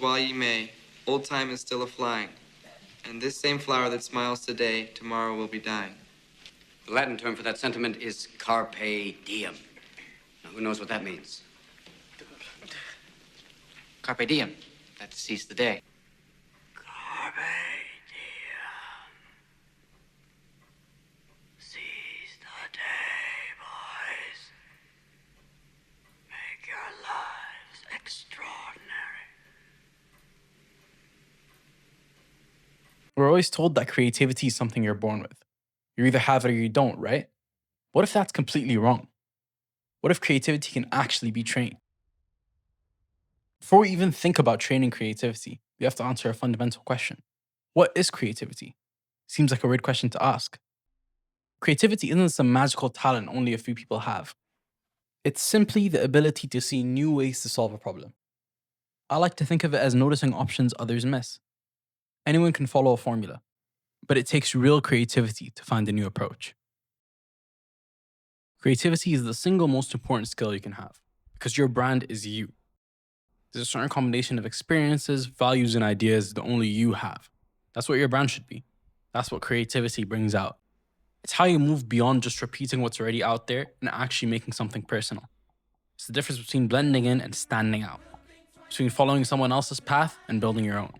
While ye may, old time is still a-flying, and this same flower that smiles today, tomorrow will be dying. The Latin term for that sentiment is carpe diem. Now, who knows what that means? Carpe diem. That's seize the day. Carpe diem. Seize the day, boys. Make your lives extraordinary. We're always told that creativity is something you're born with. You either have it or you don't, right? What if that's completely wrong? What if creativity can actually be trained? Before we even think about training creativity, we have to answer a fundamental question. What is creativity? Seems like a weird question to ask. Creativity isn't some magical talent only a few people have. It's simply the ability to see new ways to solve a problem. I like to think of it as noticing options others miss. Anyone can follow a formula, but it takes real creativity to find a new approach. Creativity is the single most important skill you can have, because your brand is you. There's a certain combination of experiences, values, and ideas that only you have. That's what your brand should be. That's what creativity brings out. It's how you move beyond just repeating what's already out there and actually making something personal. It's the difference between blending in and standing out, between following someone else's path and building your own.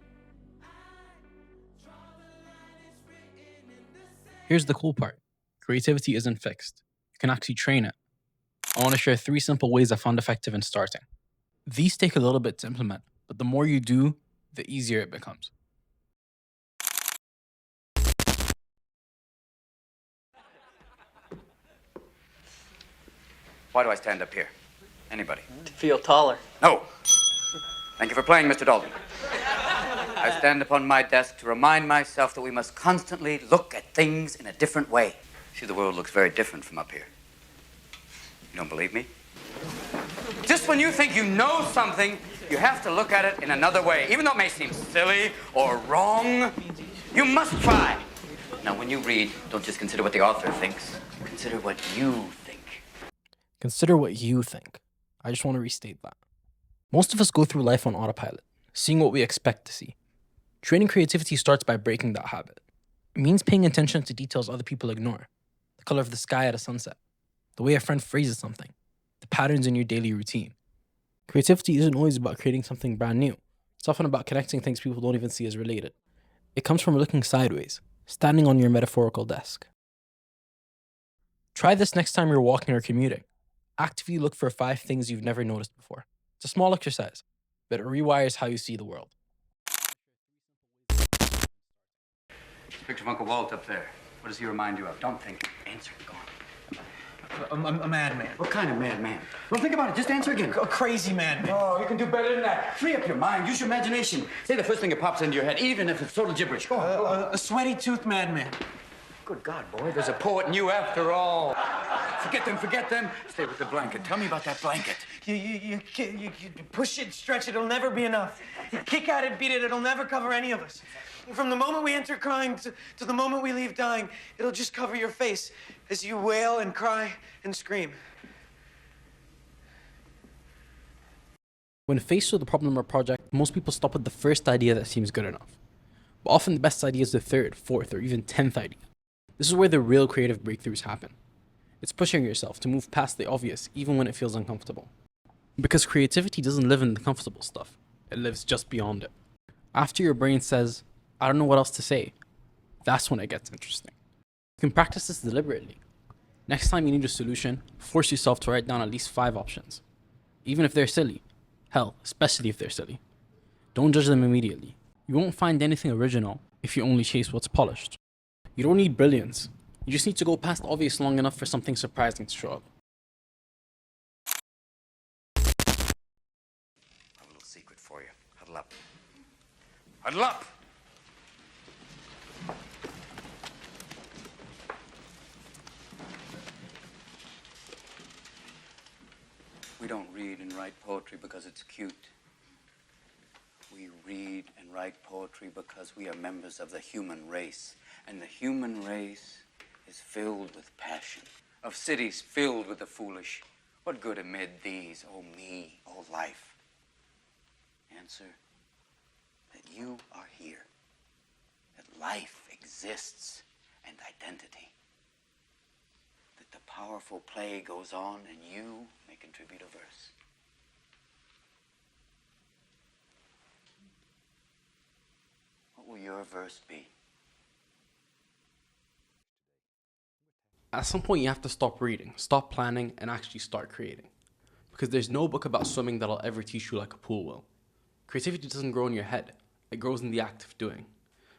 Here's the cool part. Creativity isn't fixed. You can actually train it. I want to share 3 simple ways I found effective in starting. These take a little bit to implement, but the more you do, the easier it becomes. Why do I stand up here? Anybody? To feel taller. No. Thank you for playing, Mr. Dalton. I stand upon my desk to remind myself that we must constantly look at things in a different way. See, the world looks very different from up here. You don't believe me? Just when you think you know something, you have to look at it in another way. Even though it may seem silly or wrong, you must try. Now, when you read, don't just consider what the author thinks. Consider what you think. Consider what you think. I just want to restate that. Most of us go through life on autopilot, seeing what we expect to see. Training creativity starts by breaking that habit. It means paying attention to details other people ignore. The color of the sky at a sunset, the way a friend phrases something, the patterns in your daily routine. Creativity isn't always about creating something brand new. It's often about connecting things people don't even see as related. It comes from looking sideways, standing on your metaphorical desk. Try this next time you're walking or commuting. Actively look for 5 things you've never noticed before. It's a small exercise, but it rewires how you see the world. Picture of Uncle Walt up there. What does he remind you of? Don't think. Answer. Go on. A madman. What kind of madman? Well, think about it. Just answer again. A crazy madman. Oh, you can do better than that. Free up your mind. Use your imagination. Say the first thing that pops into your head, even if it's total gibberish. Go on. Go on. A sweaty-toothed madman. Good God, boy. There's a poet in you after all. Forget them, forget them. Stay with the blanket. Tell me about that blanket. You push it, stretch it, it'll never be enough. You kick at it, beat it, it'll never cover any of us. From the moment we enter crying to the moment we leave dying, it'll just cover your face as you wail and cry and scream. When faced with a problem or project, most people stop with the first idea that seems good enough. But often the best idea is the 3rd, 4th, or even 10th idea. This is where the real creative breakthroughs happen. It's pushing yourself to move past the obvious, even when it feels uncomfortable. Because creativity doesn't live in the comfortable stuff. It lives just beyond it. After your brain says, I don't know what else to say, that's when it gets interesting. You can practice this deliberately. Next time you need a solution, force yourself to write down at least 5 options. Even if they're silly. Hell, especially if they're silly. Don't judge them immediately. You won't find anything original if you only chase what's polished. You don't need brilliance. You just need to go past obvious long enough for something surprising to show up. I have a little secret for you. Huddle up. Huddle up! We don't read and write poetry because it's cute. We read and write poetry because we are members of the human race. And the human race is filled with passion. Of cities filled with the foolish. What good amid these, oh me, oh life? Answer, that you are here, that life exists, and identity. That the powerful play goes on and you may contribute a verse. What will your verse be? At some point, you have to stop reading, stop planning, and actually start creating. Because there's no book about swimming that'll ever teach you like a pool will. Creativity doesn't grow in your head, it grows in the act of doing.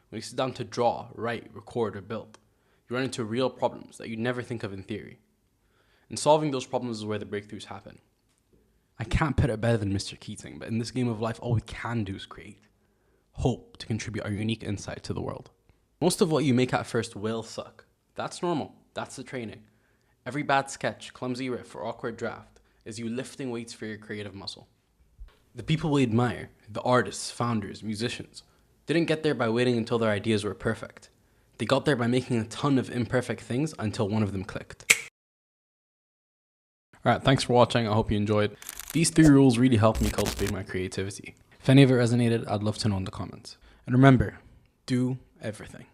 When you sit down to draw, write, record, or build, you run into real problems that you never think of in theory. And solving those problems is where the breakthroughs happen. I can't put it better than Mr. Keating, but in this game of life, all we can do is create. Hope to contribute our unique insight to the world. Most of what you make at first will suck. That's normal. That's the training. Every bad sketch, clumsy riff, or awkward draft is you lifting weights for your creative muscle. The people we admire, the artists, founders, musicians, didn't get there by waiting until their ideas were perfect. They got there by making a ton of imperfect things until one of them clicked. Alright, thanks for watching. I hope you enjoyed. These 3 rules really helped me cultivate my creativity. If any of it resonated, I'd love to know in the comments. And remember, do everything.